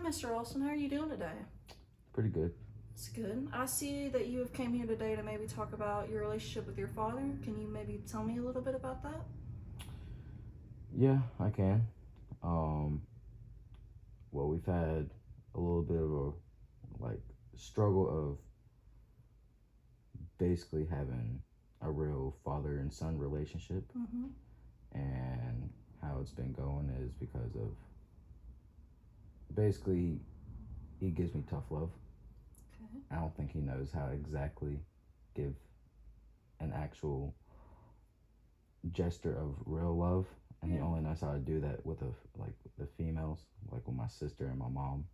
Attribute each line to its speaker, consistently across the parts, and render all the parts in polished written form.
Speaker 1: Mr. Olson. How are you doing today?
Speaker 2: Pretty good.
Speaker 1: It's good. I see that you have came here today to maybe talk about your relationship with your father. Can you maybe tell me a little bit about that?
Speaker 2: Yeah, I can. Um, well, we've had a little bit of a like struggle of basically having a real father and son relationship,
Speaker 1: Mm-hmm.
Speaker 2: and how it's been going is because of basically he gives me tough love.
Speaker 1: Okay.
Speaker 2: I don't think he knows how to exactly give an actual gesture of real love, and he
Speaker 1: Yeah.
Speaker 2: only knows how to do that with the females, like with my sister and my mom.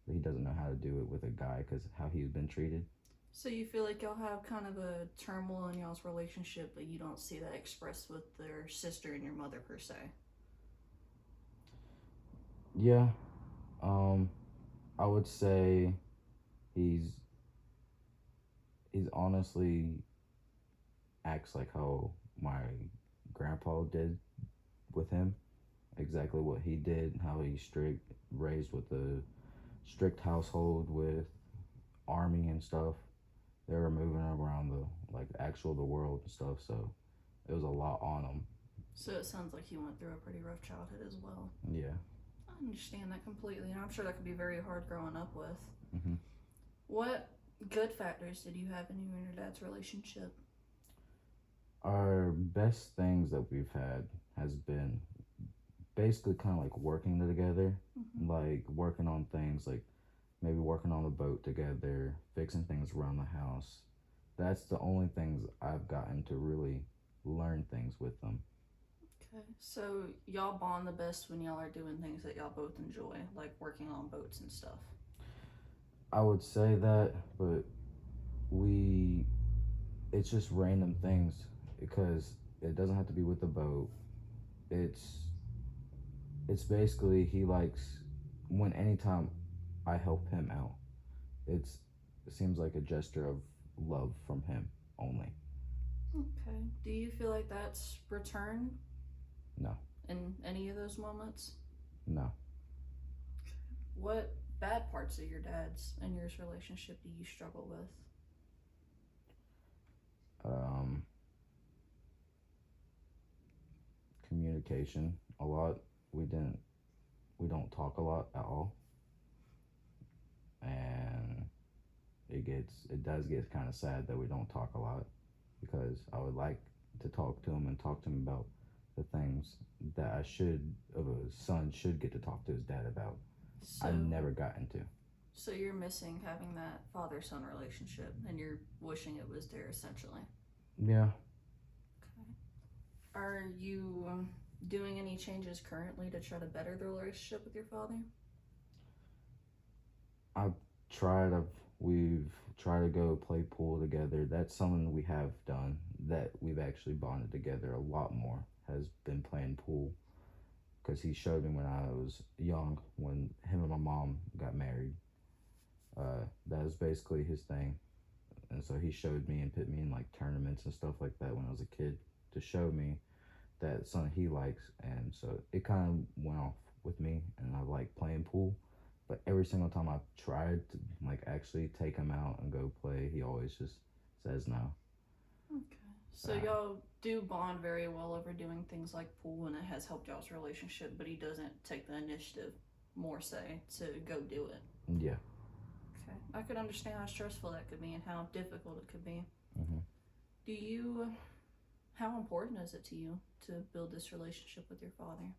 Speaker 2: But he doesn't know how to do it with a guy because how he's been treated.
Speaker 1: So you feel like y'all have kind of a turmoil in y'all's relationship, but you don't see that expressed with their sister and your mother per se.
Speaker 2: Yeah, um, I would say he's he's honestly acts like how my grandpa did with him. Exactly what he did, how he's raised with a strict household with army and stuff. They were moving around the world and stuff, so it was a lot on him.
Speaker 1: So it sounds like you went through a pretty rough childhood as well.
Speaker 2: Yeah.
Speaker 1: I understand that completely, and I'm sure that could be very hard growing up with.
Speaker 2: hmm
Speaker 1: What good factors did you have in you and your dad's relationship?
Speaker 2: Our best things that we've had has been basically kind of like working together,
Speaker 1: Mm-hmm.
Speaker 2: like working on things, like maybe working on the boat together, fixing things around the house. That's the only things I've gotten to really learn things with them.
Speaker 1: Okay, so y'all bond the best when y'all are doing things that y'all both enjoy, like working on boats and stuff.
Speaker 2: I would say that, but we, it's just random things because it doesn't have to be with the boat. It's it's basically he likes when anytime I help him out. It's it seems like a gesture of love from him only.
Speaker 1: Okay. Do you feel like that's returned
Speaker 2: No,
Speaker 1: in any of those moments?
Speaker 2: no.
Speaker 1: What bad parts of your dad's and yours relationship do you struggle with?
Speaker 2: Um, Communication a lot. We didn't we don't talk a lot at all, and it does get kind of sad that we don't talk a lot because I would like to talk to him and talk to him about the things that I should of a son should get to talk to his dad about. I
Speaker 1: So,
Speaker 2: never got into.
Speaker 1: so you're missing having that father-son relationship, and you're wishing it was there essentially.
Speaker 2: Yeah,
Speaker 1: Okay. Are you doing any changes currently to try to better the relationship with your father?
Speaker 2: I've tried. We've tried to go play pool together. That's something we have done that we've actually bonded together a lot more. Has been playing pool because he showed me when I was young when him and my mom got married. That was basically his thing, and so he showed me and put me in like tournaments and stuff like that when I was a kid to show me that something he likes, and so it kind of went off with me, and I like playing pool. But every single time I've tried to like actually take him out and go play, he always just says no.
Speaker 1: Okay. So
Speaker 2: Uh,
Speaker 1: y'all do bond very well over doing things like pool, and it has helped y'all's relationship, but he doesn't take the initiative, more say, to go do it.
Speaker 2: yeah.
Speaker 1: Okay. I could understand how stressful that could be and how difficult it could be.
Speaker 2: hmm
Speaker 1: Do you, how important is it to you to build this relationship with your father?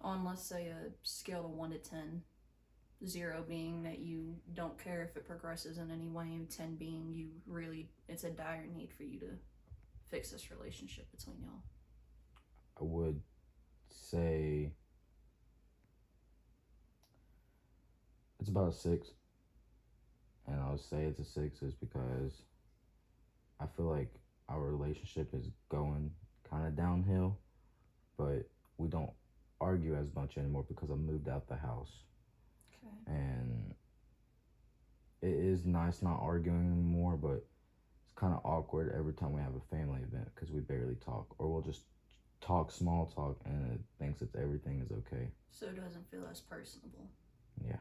Speaker 1: On, let's say, a scale of 1 to 10, 0 being that you don't care if it progresses in any way, and 10 being you really, it's a dire need for you to fix this relationship between y'all.
Speaker 2: I would say it's about a 6, and I would say it's a 6 is because I feel like our relationship is going kind of downhill, but we don't argue as much anymore because I moved out the house.
Speaker 1: Okay.
Speaker 2: And it is nice not arguing anymore, but it's kind of awkward every time we have a family event because we barely talk, or we'll just talk small talk and it thinks that everything is okay.
Speaker 1: So it doesn't feel as personable.
Speaker 2: Yeah.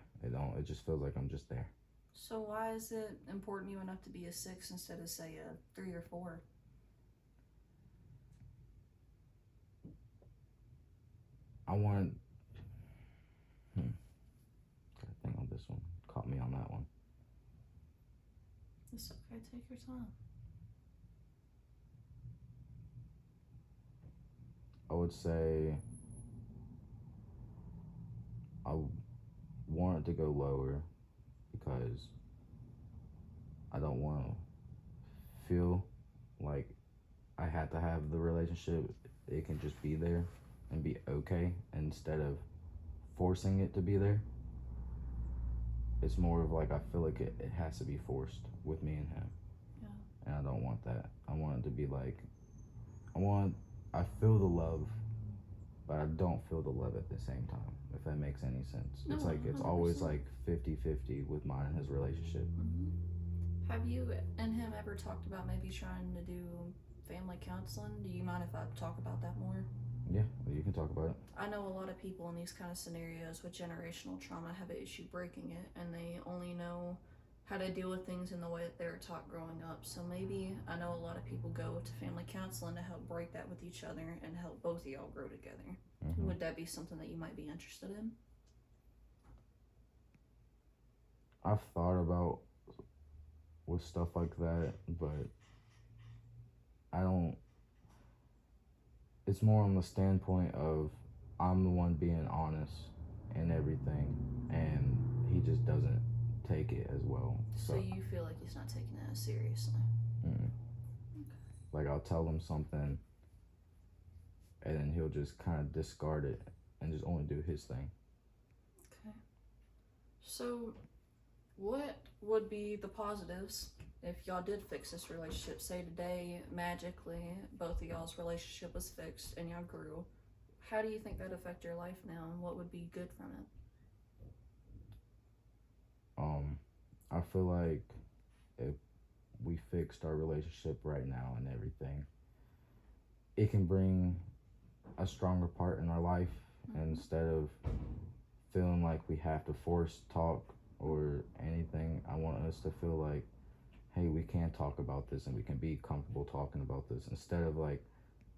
Speaker 2: It just feels like I'm just there.
Speaker 1: So why is it important to you enough to be a 6 instead of, say, a 3 or 4?
Speaker 2: I want. Gotta think on this one. Caught me on that one.
Speaker 1: It's okay, take your time.
Speaker 2: I would say I want it to go lower because I don't want to feel like I have to have the relationship. It can just be there and be okay instead of forcing it to be there. It's more of like I feel like it has to be forced with me and him.
Speaker 1: Yeah.
Speaker 2: And I don't want that. I want it to be like, I feel the love, but I don't feel the love at the same time, if that makes any sense.
Speaker 1: No,
Speaker 2: It's like, it's
Speaker 1: 100%.
Speaker 2: always like 50-50 with mine and his relationship.
Speaker 1: Mm-hmm. Have you and him ever talked about maybe trying to do family counseling? Do you mind if I talk about that more?
Speaker 2: Yeah, you can talk about it.
Speaker 1: I know a lot of people in these kind of scenarios with generational trauma have an issue breaking it, and they only know how to deal with things in the way that they were taught growing up. So maybe I know a lot of people go to family counseling to help break that with each other and help both of y'all grow together.
Speaker 2: Mm-hmm.
Speaker 1: Would that be something that you might be interested in?
Speaker 2: I've thought about with stuff like that, but I don't. It's more on the standpoint of I'm the one being honest and everything, and he just doesn't take it as well.
Speaker 1: So you feel like he's not taking it as seriously?
Speaker 2: Okay. Like I'll tell him something, and then he'll just kind of discard it and just only do his thing.
Speaker 1: Okay. So, what would be the positives if y'all did fix this relationship? Say today, magically, both of y'all's relationship was fixed and y'all grew. How do you think that'd affect your life now, and what would be good from it?
Speaker 2: I feel like if we fixed our relationship right now and everything, it can bring a stronger part in our life. Mm-hmm. Instead of feeling like we have to force talk or anything, I want us to feel like, hey, we can talk about this and we can be comfortable talking about this instead of like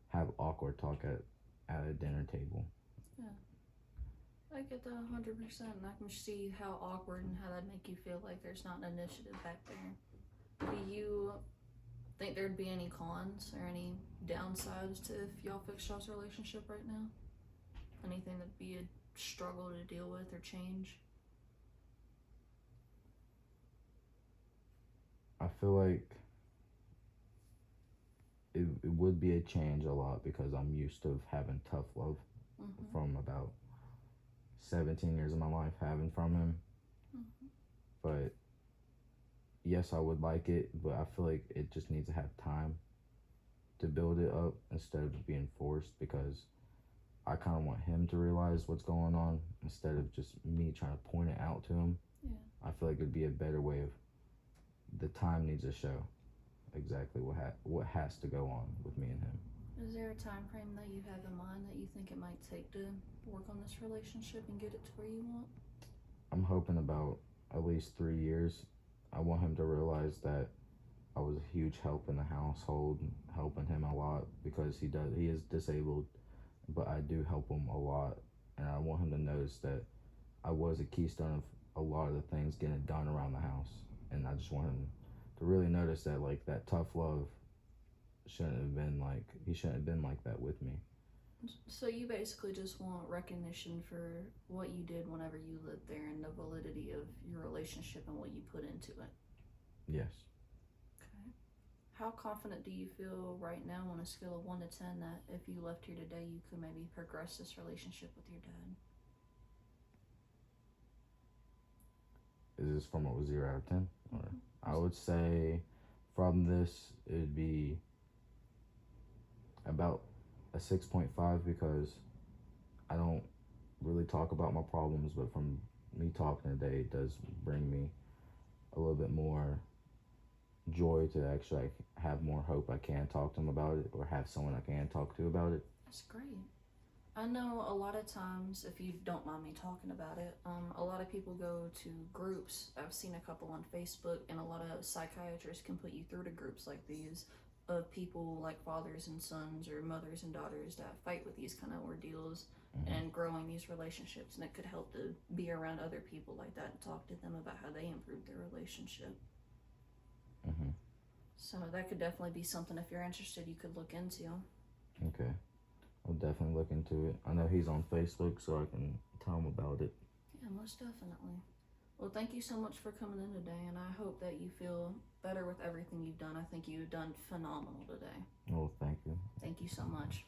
Speaker 2: have awkward talk at a dinner table.
Speaker 1: Yeah. I get that 100%, and I can see how awkward and how that'd make you feel like there's not an initiative back there. Do you think there'd be any cons or any downsides to if y'all fixed y'all's relationship right now? Anything that'd be a struggle to deal with or change?
Speaker 2: I feel like it would be a change a lot because I'm used to having tough love from about 17 years of my life having from him. But yes, I would like it, but I feel like it just needs to have time to build it up instead of being forced, because I kind of want him to realize what's going on instead of just me trying to point it out to him.
Speaker 1: Yeah.
Speaker 2: I feel like it'd be a better way of, the time needs to show exactly what has to go on with me and him.
Speaker 1: Is there a time frame that you have in mind that you think it might take to work on this relationship and get it to where you want?
Speaker 2: I'm hoping about at least 3 years. I want him to realize that I was a huge help in the household, helping him a lot because he is disabled, but I do help him a lot, and I want him to notice that I was a keystone of a lot of the things getting done around the house, and I just want him to really notice that, like, that tough love he shouldn't have been like that with me.
Speaker 1: So you basically just want recognition for what you did whenever you lived there and the validity of your relationship and what you put into it?
Speaker 2: Yes.
Speaker 1: Okay. How confident do you feel right now on a scale of 1 to 10 that if you left here today you could maybe progress this relationship with your dad?
Speaker 2: Is this from a 0 out of 10? Or I would say from this it'd be about a 6.5 because I don't really talk about my problems, but from me talking today, it does bring me a little bit more joy to actually have more hope. I can talk to them about it or have someone I can talk to about it.
Speaker 1: That's great. I know a lot of times, if you don't mind me talking about it, a lot of people go to groups. I've seen a couple on Facebook, and a lot of psychiatrists can put you through to groups like these of people like fathers and sons or mothers and daughters that fight with these kind of ordeals and growing these relationships. And it could help to be around other people like that and talk to them about how they improved their relationship.
Speaker 2: Mm-hmm.
Speaker 1: So that could definitely be something, if you're interested, you could look into.
Speaker 2: Okay. I'll definitely look into it. I know he's on Facebook, so I can tell him about it.
Speaker 1: Yeah, most definitely. Well, thank you so much for coming in today, and I hope that you feel better with everything you've done. I think you've done phenomenal today.
Speaker 2: Oh, thank you.
Speaker 1: Thank you so much.